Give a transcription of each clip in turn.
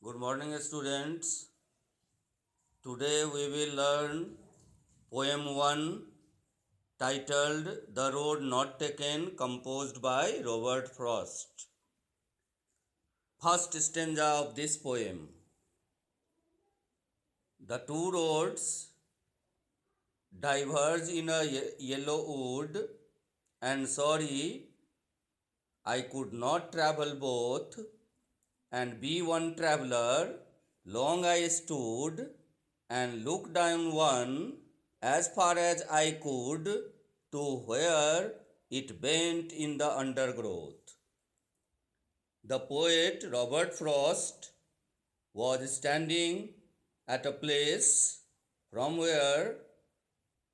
Good morning, students. Today we will learn poem 1 titled The Road Not Taken, composed by Robert Frost. First stanza of this poem. The two roads diverge in a yellow wood, and sorry, I could not travel both, and be one traveler. Long I stood and looked down one as far as I could to where it bent in the undergrowth. The poet Robert Frost was standing at a place from where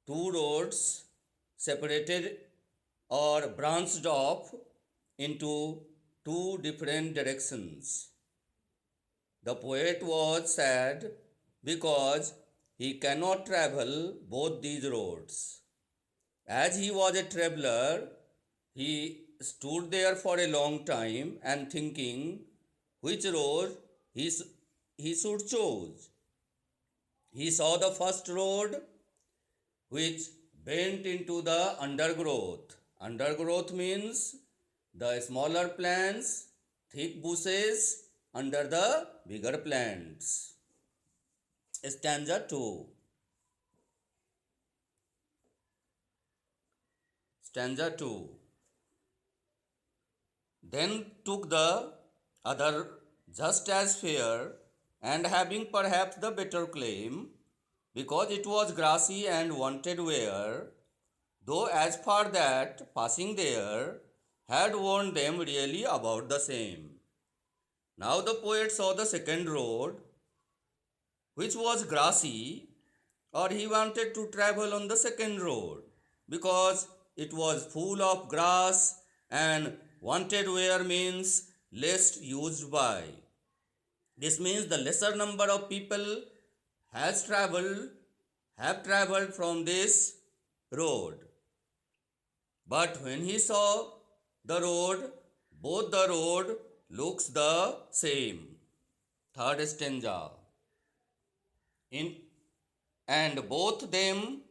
two roads separated or branched off into two different directions. The poet was sad because he cannot travel both these roads. As he was a traveler, he stood there for a long time and thinking which road he should choose. He saw the first road which bent into the undergrowth. Undergrowth means the smaller plants, thick bushes under the bigger plants. Stanza 2. Stanza 2. Then took the other just as fair, and having perhaps the better claim, because it was grassy and wanted wear, though as far that passing there had warned them really about the same. Now the poet saw the second road, which was grassy, or he wanted to travel on the second road because it was full of grass, and wanted where means less used by. This means the lesser number of people has traveled have traveled from this road. But when he saw the road, both the road looks the same. Third stanza. In and both them,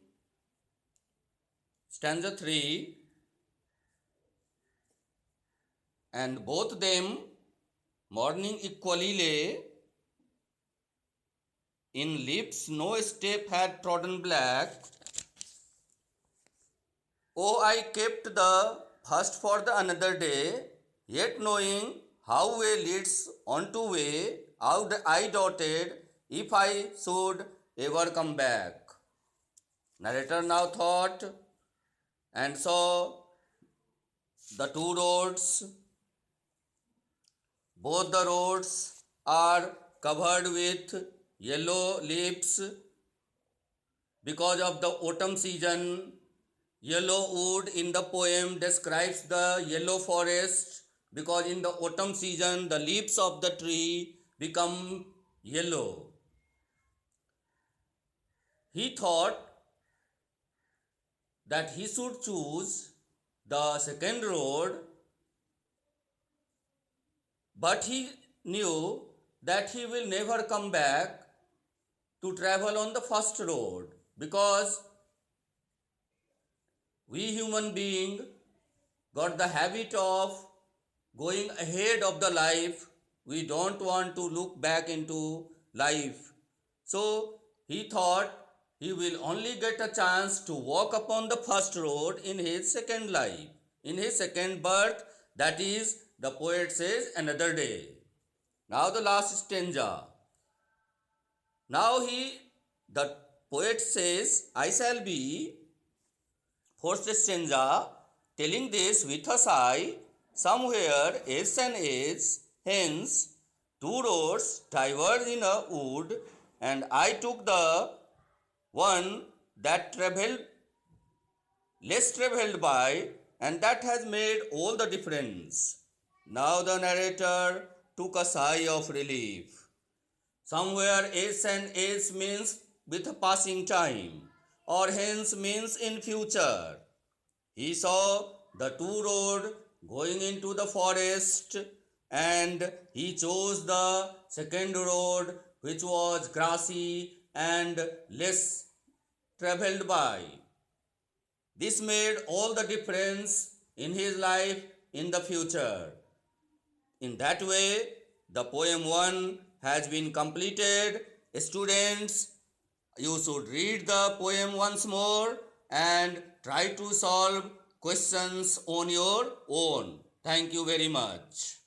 stanza 3, and both them morning equally lay, in lips no step had trodden black. Oh, I kept the first for the another day, yet knowing how way leads on to way, out I doubted if I should ever come back. Narrator now thought and saw the two roads. Both the roads are covered with yellow leaves because of the autumn season. Yellow wood in the poem describes the yellow forest because in the autumn season the leaves of the tree become yellow. He thought that he should choose the second road, but he knew that he will never come back to travel on the first road because we human being got the habit of going ahead of the life. We don't want to look back into life. So he thought he will only get a chance to walk upon the first road in his second life, in his second birth, that is, the poet says, another day. Now the last stanza. Now the poet says, I shall be, fourth stanza, telling this with a sigh, somewhere S and S, hence two roads diverge in a wood, and I took the one that traveled less traveled by, and that has made all the difference. Now the narrator took a sigh of relief. Somewhere S and S means with passing time, or hence means in future. He saw the two road going into the forest, and he chose the second road, which was grassy and less traveled by. This made all the difference in his life in the future. In that way, the poem 1 has been completed. Students, you should read the poem once more and try to solve questions on your own. Thank you very much.